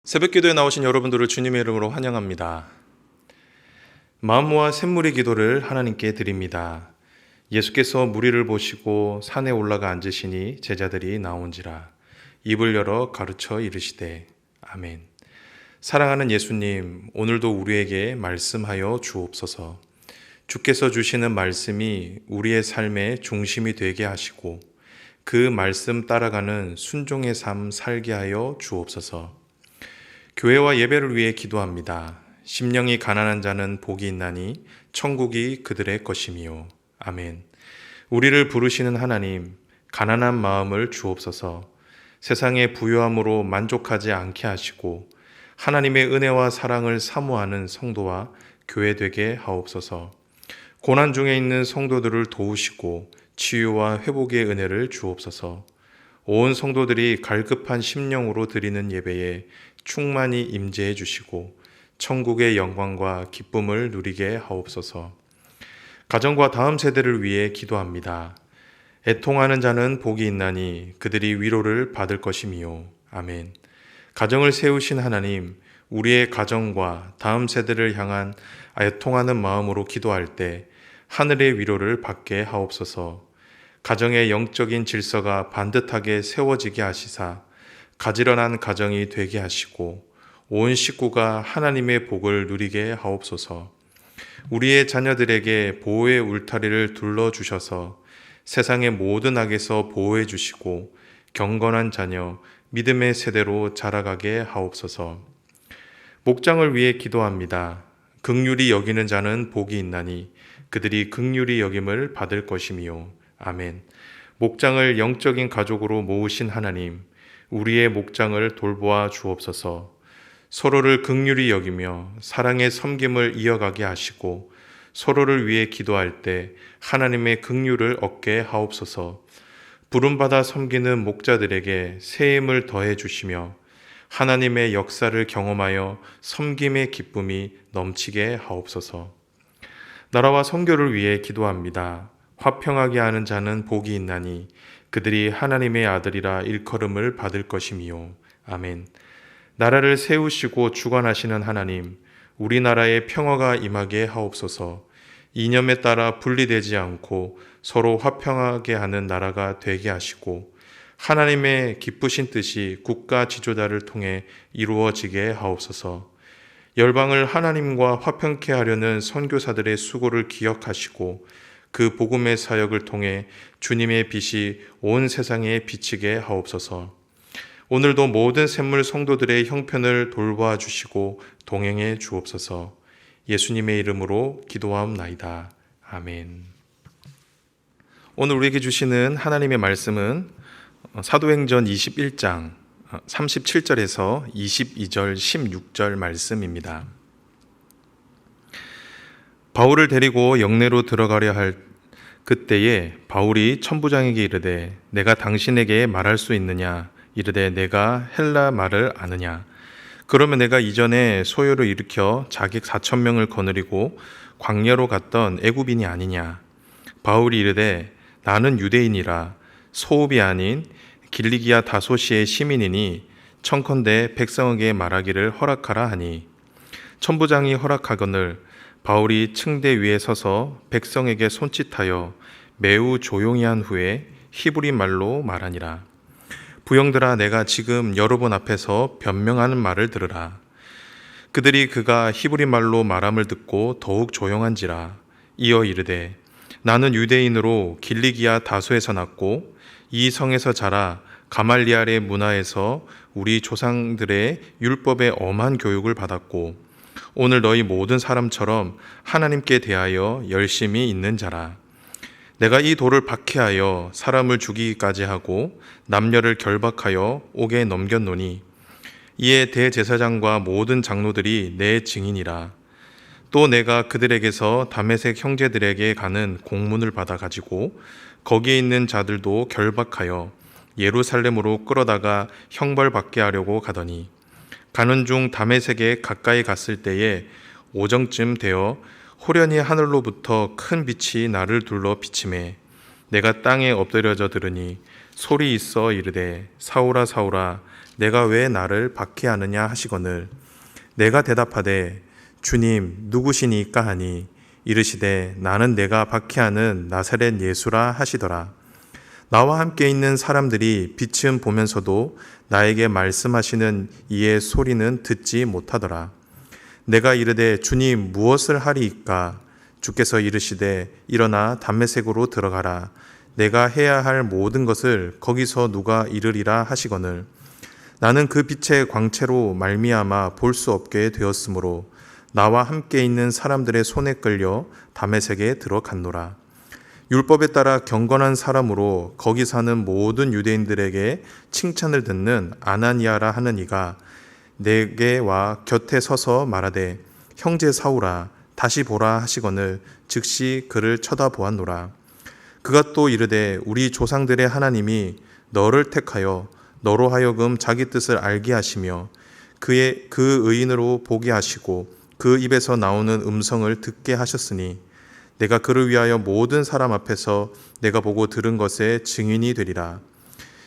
새벽기도에 나오신 여러분들을 주님의 이름으로 환영합니다. 마음 모아 샘물의 기도를 하나님께 드립니다. 예수께서 무리를 보시고 산에 올라가 앉으시니 제자들이 나온지라 입을 열어 가르쳐 이르시되 아멘. 사랑하는 예수님, 오늘도 우리에게 말씀하여 주옵소서. 주께서 주시는 말씀이 우리의 삶의 중심이 되게 하시고 그 말씀 따라가는 순종의 삶 살게 하여 주옵소서. 교회와 예배를 위해 기도합니다. 심령이 가난한 자는 복이 있나니 천국이 그들의 것이미요. 아멘. 우리를 부르시는 하나님, 가난한 마음을 주옵소서. 세상의 부유함으로 만족하지 않게 하시고 하나님의 은혜와 사랑을 사모하는 성도와 교회 되게 하옵소서. 고난 중에 있는 성도들을 도우시고 치유와 회복의 은혜를 주옵소서. 온 성도들이 갈급한 심령으로 드리는 예배에 충만히 임재해 주시고 천국의 영광과 기쁨을 누리게 하옵소서. 가정과 다음 세대를 위해 기도합니다. 애통하는 자는 복이 있나니 그들이 위로를 받을 것이미요. 아멘. 가정을 세우신 하나님, 우리의 가정과 다음 세대를 향한 애통하는 마음으로 기도할 때 하늘의 위로를 받게 하옵소서. 가정의 영적인 질서가 반듯하게 세워지게 하시사 가지런한 가정이 되게 하시고 온 식구가 하나님의 복을 누리게 하옵소서. 우리의 자녀들에게 보호의 울타리를 둘러주셔서 세상의 모든 악에서 보호해 주시고 경건한 자녀, 믿음의 세대로 자라가게 하옵소서. 목장을 위해 기도합니다. 긍휼히 여기는 자는 복이 있나니 그들이 긍휼히 여김을 받을 것이미요. 아멘. 목장을 영적인 가족으로 모으신 하나님, 우리의 목장을 돌보아 주옵소서. 서로를 긍휼히 여기며 사랑의 섬김을 이어가게 하시고 서로를 위해 기도할 때 하나님의 긍휼을 얻게 하옵소서. 부름받아 섬기는 목자들에게 새 힘을 더해 주시며 하나님의 역사를 경험하여 섬김의 기쁨이 넘치게 하옵소서. 나라와 선교를 위해 기도합니다. 화평하게 하는 자는 복이 있나니 그들이 하나님의 아들이라 일컬음을 받을 것이미요. 아멘. 나라를 세우시고 주관하시는 하나님, 우리나라에 평화가 임하게 하옵소서. 이념에 따라 분리되지 않고 서로 화평하게 하는 나라가 되게 하시고 하나님의 기쁘신 뜻이 국가 지도자를 통해 이루어지게 하옵소서. 열방을 하나님과 화평케 하려는 선교사들의 수고를 기억하시고 그 복음의 사역을 통해 주님의 빛이 온 세상에 비치게 하옵소서. 오늘도 모든 샘물 성도들의 형편을 돌보아 주시고 동행해 주옵소서. 예수님의 이름으로 기도하옵나이다. 아멘. 오늘 우리에게 주시는 하나님의 말씀은 사도행전 21장 37절에서 22절 16절 말씀입니다. 바울을 데리고 영내로 들어가려 할 그때에 바울이 천부장에게 이르되 내가 당신에게 말할 수 있느냐? 이르되 내가 헬라 말을 아느냐? 그러면 내가 이전에 소요를 일으켜 자객 4,000명을 거느리고 광야로 갔던 애굽인이 아니냐? 바울이 이르되 나는 유대인이라 소읍이 아닌 길리기아 다소시의 시민이니 청컨대 백성에게 말하기를 허락하라 하니 천부장이 허락하거늘 바울이 층대 위에 서서 백성에게 손짓하여 매우 조용히 한 후에 히브리 말로 말하니라. 부형들아, 내가 지금 여러분 앞에서 변명하는 말을 들으라. 그들이 그가 히브리 말로 말함을 듣고 더욱 조용한지라. 이어 이르되 나는 유대인으로 길리기아 다소에서 났고 이 성에서 자라 가말리알의 문화에서 우리 조상들의 율법에 엄한 교육을 받았고 오늘 너희 모든 사람처럼 하나님께 대하여 열심히 있는 자라. 내가 이 돌을 박해하여 사람을 죽이기까지 하고 남녀를 결박하여 옥에 넘겼노니 이에 대제사장과 모든 장로들이 내 증인이라. 또 내가 그들에게서 다메섹 형제들에게 가는 공문을 받아 가지고 거기에 있는 자들도 결박하여 예루살렘으로 끌어다가 형벌받게 하려고 가더니 가는 중 다메섹에 가까이 갔을 때에 오정쯤 되어 호련히 하늘로부터 큰 빛이 나를 둘러 비치매 내가 땅에 엎드려져 들으니 소리 있어 이르되 사울아 사울아 내가 왜 나를 박해하느냐 하시거늘 내가 대답하되 주님 누구시니까 하니 이르시되 나는 내가 박해하는 나사렛 예수라 하시더라. 나와 함께 있는 사람들이 빛은 보면서도 나에게 말씀하시는 이의 소리는 듣지 못하더라. 내가 이르되 주님 무엇을 하리이까? 주께서 이르시되 일어나 담메색으로 들어가라. 내가 해야 할 모든 것을 거기서 누가 이르리라 하시거늘 나는 그 빛의 광채로 말미암아 볼 수 없게 되었으므로 나와 함께 있는 사람들의 손에 끌려 담메색에 들어갔노라. 율법에 따라 경건한 사람으로 거기 사는 모든 유대인들에게 칭찬을 듣는 아나니아라 하는 이가 내게 와 곁에 서서 말하되 형제 사울아 다시 보라 하시거늘 즉시 그를 쳐다보았노라. 그가 또 이르되 우리 조상들의 하나님이 너를 택하여 너로 하여금 자기 뜻을 알게 하시며 그 의인으로 보게 하시고 그 입에서 나오는 음성을 듣게 하셨으니 내가 그를 위하여 모든 사람 앞에서 내가 보고 들은 것에 증인이 되리라.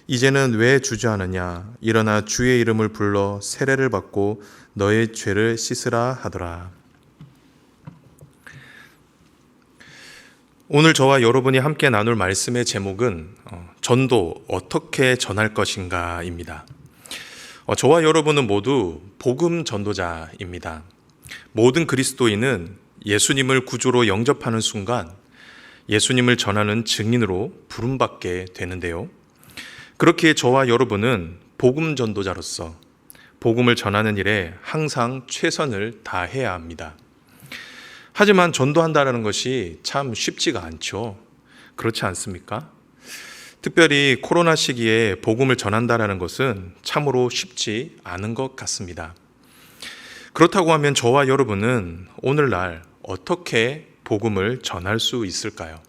이제는 왜 주저하느냐? 일어나 주의 이름을 불러 세례를 받고 너의 죄를 씻으라 하더라. 오늘 저와 여러분이 함께 나눌 말씀의 제목은 전도 어떻게 전할 것인가입니다. 저와 여러분은 모두 복음 전도자입니다. 모든 그리스도인은 예수님을 구주로 영접하는 순간 예수님을 전하는 증인으로 부름받게 되는데요. 그렇기에 저와 여러분은 복음 전도자로서 복음을 전하는 일에 항상 최선을 다해야 합니다. 하지만 전도한다는 것이 참 쉽지가 않죠. 그렇지 않습니까? 특별히 코로나 시기에 복음을 전한다는 것은 참으로 쉽지 않은 것 같습니다. 그렇다고 하면 저와 여러분은 오늘날 어떻게 복음을 전할 수 있을까요?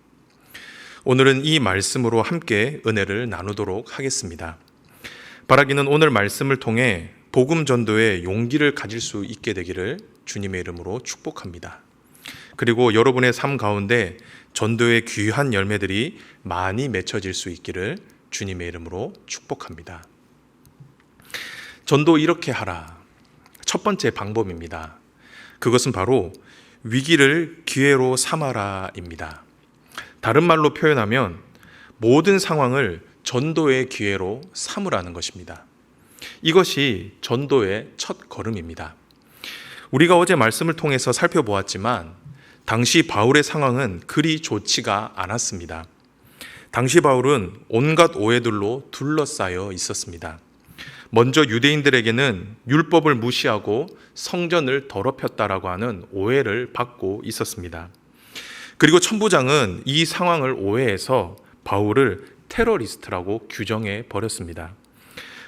오늘은 이 말씀으로 함께 은혜를 나누도록 하겠습니다. 바라기는 오늘 말씀을 통해 복음 전도의 용기를 가질 수 있게 되기를 주님의 이름으로 축복합니다. 그리고 여러분의 삶 가운데 전도의 귀한 열매들이 많이 맺혀질 수 있기를 주님의 이름으로 축복합니다. 전도 이렇게 하라. 첫 번째 방법입니다. 그것은 바로 위기를 기회로 삼아라입니다. 다른 말로 표현하면 모든 상황을 전도의 기회로 삼으라는 것입니다. 이것이 전도의 첫 걸음입니다. 우리가 어제 말씀을 통해서 살펴보았지만 당시 바울의 상황은 그리 좋지가 않았습니다. 당시 바울은 온갖 오해들로 둘러싸여 있었습니다. 먼저 유대인들에게는 율법을 무시하고 성전을 더럽혔다라고 하는 오해를 받고 있었습니다. 그리고 천부장은 이 상황을 오해해서 바울을 테러리스트라고 규정해 버렸습니다.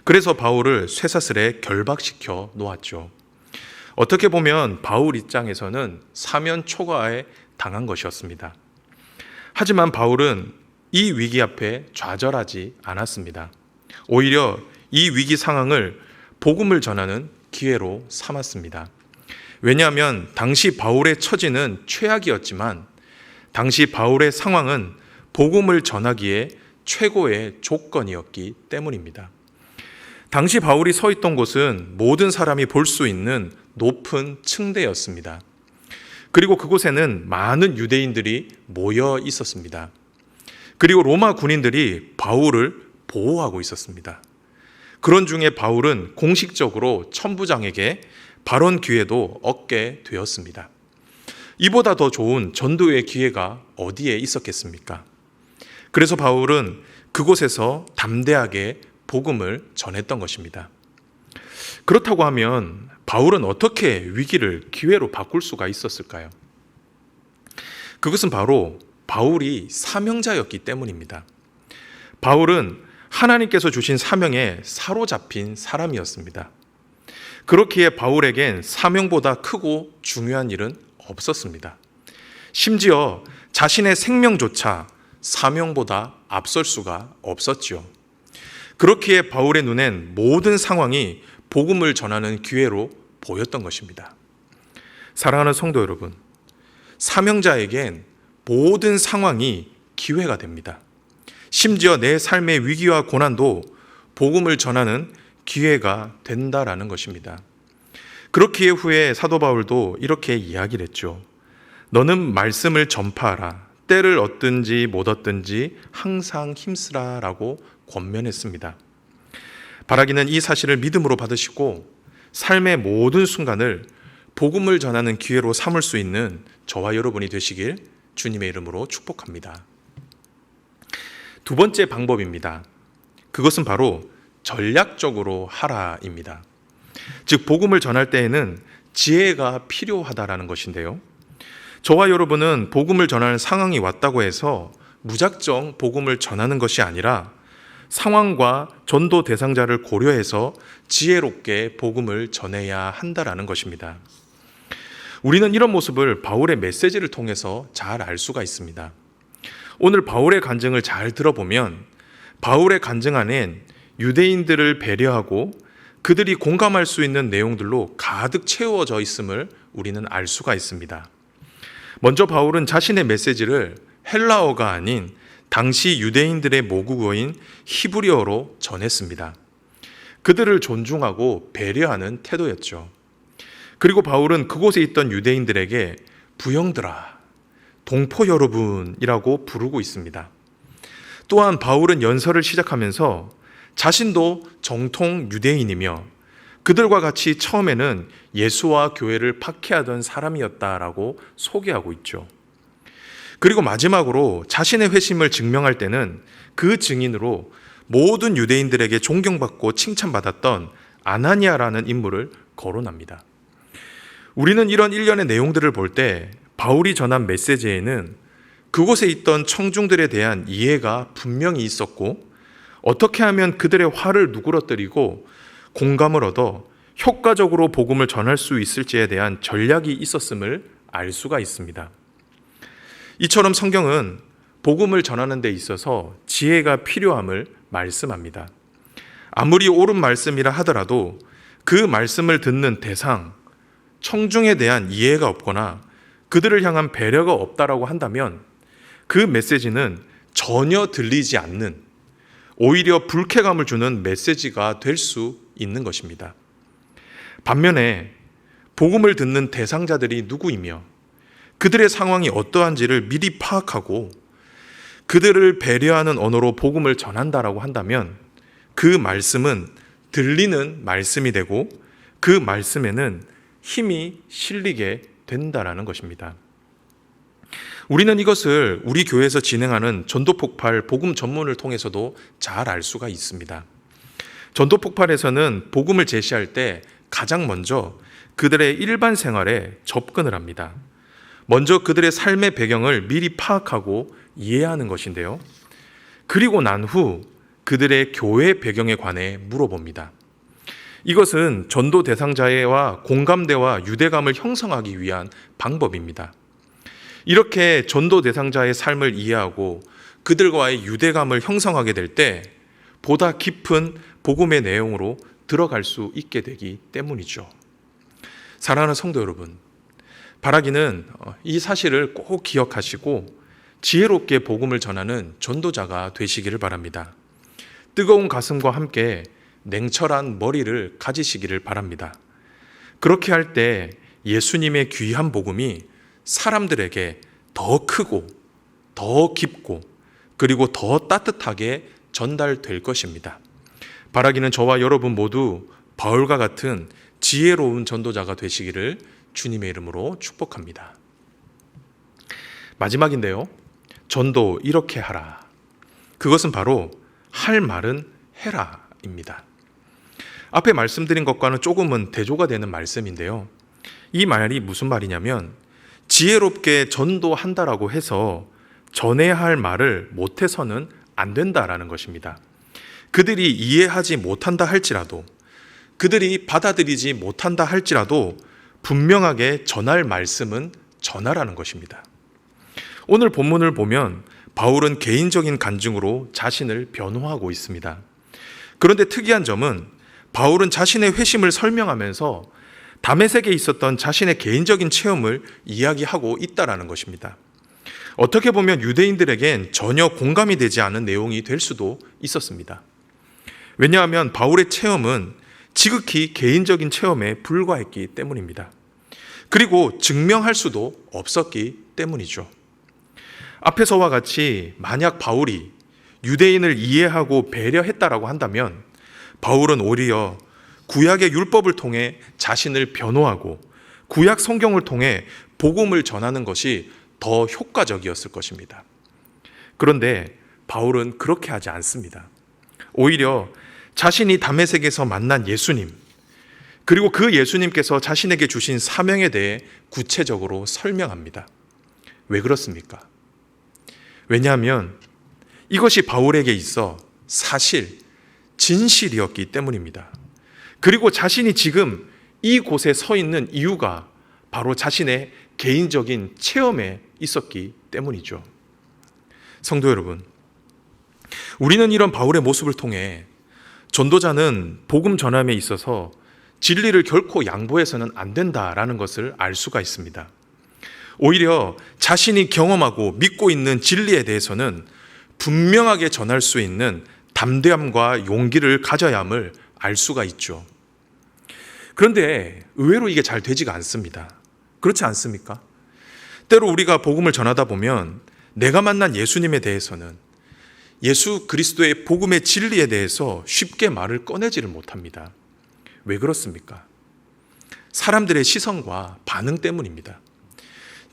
그래서 바울을 쇠사슬에 결박시켜 놓았죠. 어떻게 보면 바울 입장에서는 사면 초과에 당한 것이었습니다. 하지만 바울은 이 위기 앞에 좌절하지 않았습니다. 오히려 이 위기 상황을 복음을 전하는 기회로 삼았습니다. 왜냐하면 당시 바울의 처지는 최악이었지만 당시 바울의 상황은 복음을 전하기에 최고의 조건이었기 때문입니다. 당시 바울이 서 있던 곳은 모든 사람이 볼 수 있는 높은 층대였습니다. 그리고 그곳에는 많은 유대인들이 모여 있었습니다. 그리고 로마 군인들이 바울을 보호하고 있었습니다. 그런 중에 바울은 공식적으로 천부장에게 발언 기회도 얻게 되었습니다. 이보다 더 좋은 전도의 기회가 어디에 있었겠습니까? 그래서 바울은 그곳에서 담대하게 복음을 전했던 것입니다. 그렇다고 하면 바울은 어떻게 위기를 기회로 바꿀 수가 있었을까요? 그것은 바로 바울이 사명자였기 때문입니다. 바울은 하나님께서 주신 사명에 사로잡힌 사람이었습니다. 그렇기에 바울에겐 사명보다 크고 중요한 일은 없었습니다. 심지어 자신의 생명조차 사명보다 앞설 수가 없었지요. 그렇기에 바울의 눈엔 모든 상황이 복음을 전하는 기회로 보였던 것입니다. 사랑하는 성도 여러분, 사명자에겐 모든 상황이 기회가 됩니다. 심지어 내 삶의 위기와 고난도 복음을 전하는 기회가 된다라는 것입니다. 그렇기에 후에 사도 바울도 이렇게 이야기를 했죠. 너는 말씀을 전파하라. 때를 얻든지 못 얻든지 항상 힘쓰라 라고 권면했습니다. 바라기는 이 사실을 믿음으로 받으시고 삶의 모든 순간을 복음을 전하는 기회로 삼을 수 있는 저와 여러분이 되시길 주님의 이름으로 축복합니다. 두 번째 방법입니다. 그것은 바로 전략적으로 하라입니다. 즉 복음을 전할 때에는 지혜가 필요하다라는 것인데요. 저와 여러분은 복음을 전하는 상황이 왔다고 해서 무작정 복음을 전하는 것이 아니라 상황과 전도 대상자를 고려해서 지혜롭게 복음을 전해야 한다라는 것입니다. 우리는 이런 모습을 바울의 메시지를 통해서 잘 알 수가 있습니다. 오늘 바울의 간증을 잘 들어보면 바울의 간증 안엔 유대인들을 배려하고 그들이 공감할 수 있는 내용들로 가득 채워져 있음을 우리는 알 수가 있습니다. 먼저 바울은 자신의 메시지를 헬라어가 아닌 당시 유대인들의 모국어인 히브리어로 전했습니다. 그들을 존중하고 배려하는 태도였죠. 그리고 바울은 그곳에 있던 유대인들에게 부형들아, 동포 여러분이라고 부르고 있습니다. 또한 바울은 연설을 시작하면서 자신도 정통 유대인이며 그들과 같이 처음에는 예수와 교회를 박해하던 사람이었다라고 소개하고 있죠. 그리고 마지막으로 자신의 회심을 증명할 때는 그 증인으로 모든 유대인들에게 존경받고 칭찬받았던 아나니아라는 인물을 거론합니다. 우리는 이런 일련의 내용들을 볼 때 바울이 전한 메시지에는 그곳에 있던 청중들에 대한 이해가 분명히 있었고 어떻게 하면 그들의 화를 누그러뜨리고 공감을 얻어 효과적으로 복음을 전할 수 있을지에 대한 전략이 있었음을 알 수가 있습니다. 이처럼 성경은 복음을 전하는 데 있어서 지혜가 필요함을 말씀합니다. 아무리 옳은 말씀이라 하더라도 그 말씀을 듣는 대상, 청중에 대한 이해가 없거나 그들을 향한 배려가 없다라고 한다면 그 메시지는 전혀 들리지 않는, 오히려 불쾌감을 주는 메시지가 될 수 있는 것입니다. 반면에 복음을 듣는 대상자들이 누구이며 그들의 상황이 어떠한지를 미리 파악하고 그들을 배려하는 언어로 복음을 전한다라고 한다면 그 말씀은 들리는 말씀이 되고 그 말씀에는 힘이 실리게 된다라는 것입니다. 우리는 이것을 우리 교회에서 진행하는 전도폭발 복음 전문을 통해서도 잘 알 수가 있습니다. 전도폭발에서는 복음을 제시할 때 가장 먼저 그들의 일반 생활에 접근을 합니다. 먼저 그들의 삶의 배경을 미리 파악하고 이해하는 것인데요. 그리고 난 후 그들의 교회 배경에 관해 물어봅니다. 이것은 전도 대상자와 공감대와 유대감을 형성하기 위한 방법입니다. 이렇게 전도 대상자의 삶을 이해하고 그들과의 유대감을 형성하게 될 때 보다 깊은 복음의 내용으로 들어갈 수 있게 되기 때문이죠. 사랑하는 성도 여러분, 바라기는 이 사실을 꼭 기억하시고 지혜롭게 복음을 전하는 전도자가 되시기를 바랍니다. 뜨거운 가슴과 함께 냉철한 머리를 가지시기를 바랍니다. 그렇게 할 때 예수님의 귀한 복음이 사람들에게 더 크고 더 깊고 그리고 더 따뜻하게 전달될 것입니다. 바라기는 저와 여러분 모두 바울과 같은 지혜로운 전도자가 되시기를 주님의 이름으로 축복합니다. 마지막인데요. 전도 이렇게 하라. 그것은 바로 할 말은 해라입니다. 앞에 말씀드린 것과는 조금은 대조가 되는 말씀인데요. 이 말이 무슨 말이냐면 지혜롭게 전도한다라고 해서 전해야 할 말을 못해서는 안 된다라는 것입니다. 그들이 이해하지 못한다 할지라도 그들이 받아들이지 못한다 할지라도 분명하게 전할 말씀은 전하라는 것입니다. 오늘 본문을 보면 바울은 개인적인 간증으로 자신을 변호하고 있습니다. 그런데 특이한 점은 바울은 자신의 회심을 설명하면서 다메섹에 있었던 자신의 개인적인 체험을 이야기하고 있다라는 것입니다. 어떻게 보면 유대인들에겐 전혀 공감이 되지 않은 내용이 될 수도 있었습니다. 왜냐하면 바울의 체험은 지극히 개인적인 체험에 불과했기 때문입니다. 그리고 증명할 수도 없었기 때문이죠. 앞에서와 같이 만약 바울이 유대인을 이해하고 배려했다라고 한다면 바울은 오히려 구약의 율법을 통해 자신을 변호하고 구약 성경을 통해 복음을 전하는 것이 더 효과적이었을 것입니다. 그런데 바울은 그렇게 하지 않습니다. 오히려 자신이 다메섹에서 만난 예수님, 그리고 그 예수님께서 자신에게 주신 사명에 대해 구체적으로 설명합니다. 왜 그렇습니까? 왜냐하면 이것이 바울에게 있어 사실, 진실이었기 때문입니다. 그리고 자신이 지금 이곳에 서 있는 이유가 바로 자신의 개인적인 체험에 있었기 때문이죠. 성도 여러분, 우리는 이런 바울의 모습을 통해 전도자는 복음 전함에 있어서 진리를 결코 양보해서는 안 된다라는 것을 알 수가 있습니다. 오히려 자신이 경험하고 믿고 있는 진리에 대해서는 분명하게 전할 수 있는 담대함과 용기를 가져야 함을 알 수가 있죠. 그런데 의외로 이게 잘 되지가 않습니다. 그렇지 않습니까? 때로 우리가 복음을 전하다 보면 내가 만난 예수님에 대해서는 예수 그리스도의 복음의 진리에 대해서 쉽게 말을 꺼내지를 못합니다. 왜 그렇습니까? 사람들의 시선과 반응 때문입니다.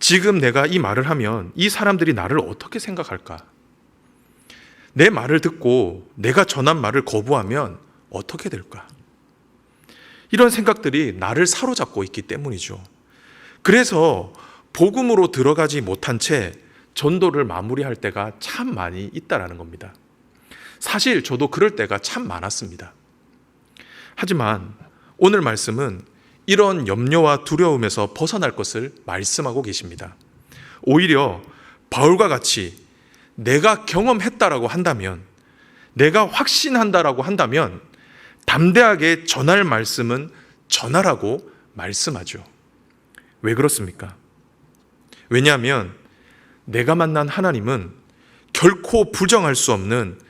지금 내가 이 말을 하면 이 사람들이 나를 어떻게 생각할까? 내 말을 듣고 내가 전한 말을 거부하면 어떻게 될까? 이런 생각들이 나를 사로잡고 있기 때문이죠. 그래서 복음으로 들어가지 못한 채 전도를 마무리할 때가 참 많이 있다라는 겁니다. 사실 저도 그럴 때가 참 많았습니다. 하지만 오늘 말씀은 이런 염려와 두려움에서 벗어날 것을 말씀하고 계십니다. 오히려 바울과 같이 내가 경험했다라고 한다면, 내가 확신한다라고 한다면 담대하게 전할 말씀은 전하라고 말씀하죠. 왜 그렇습니까? 왜냐하면 내가 만난 하나님은 결코 부정할 수 없는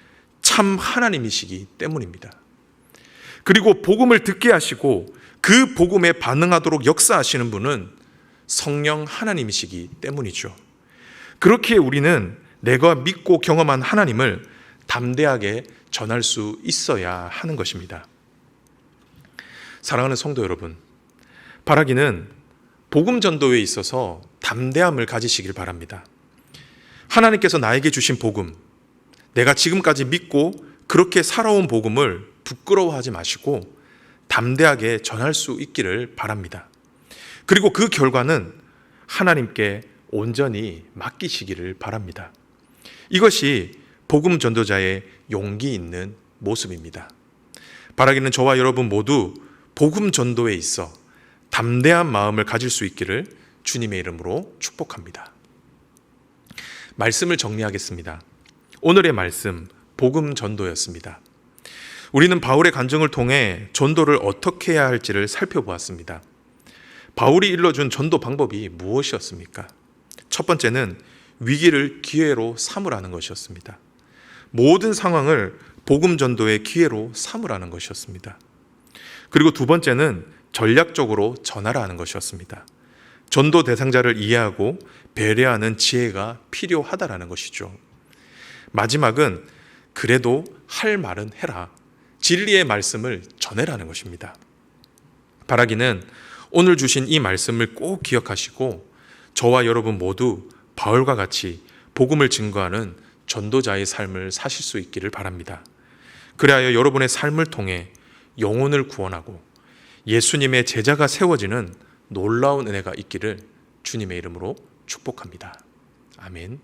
참 하나님이시기 때문입니다. 그리고 복음을 듣게 하시고 그 복음에 반응하도록 역사하시는 분은 성령 하나님이시기 때문이죠. 그렇기에 우리는 내가 믿고 경험한 하나님을 담대하게 전할 수 있어야 하는 것입니다. 사랑하는 성도 여러분, 바라기는 복음 전도에 있어서 담대함을 가지시길 바랍니다. 하나님께서 나에게 주신 복음, 내가 지금까지 믿고 그렇게 살아온 복음을 부끄러워하지 마시고 담대하게 전할 수 있기를 바랍니다. 그리고 그 결과는 하나님께 온전히 맡기시기를 바랍니다. 이것이 복음 전도자의 용기 있는 모습입니다. 바라기는 저와 여러분 모두 복음 전도에 있어 담대한 마음을 가질 수 있기를 주님의 이름으로 축복합니다. 말씀을 정리하겠습니다. 오늘의 말씀, 복음 전도였습니다. 우리는 바울의 간증을 통해 전도를 어떻게 해야 할지를 살펴보았습니다. 바울이 일러준 전도 방법이 무엇이었습니까? 첫 번째는 위기를 기회로 삼으라는 것이었습니다. 모든 상황을 복음 전도의 기회로 삼으라는 것이었습니다. 그리고 두 번째는 전략적으로 전하라는 것이었습니다. 전도 대상자를 이해하고 배려하는 지혜가 필요하다라는 것이죠. 마지막은 그래도 할 말은 해라. 진리의 말씀을 전해라는 것입니다. 바라기는 오늘 주신 이 말씀을 꼭 기억하시고 저와 여러분 모두 바울과 같이 복음을 증거하는 전도자의 삶을 사실 수 있기를 바랍니다. 그리하여 여러분의 삶을 통해 영혼을 구원하고 예수님의 제자가 세워지는 놀라운 은혜가 있기를 주님의 이름으로 축복합니다. 아멘.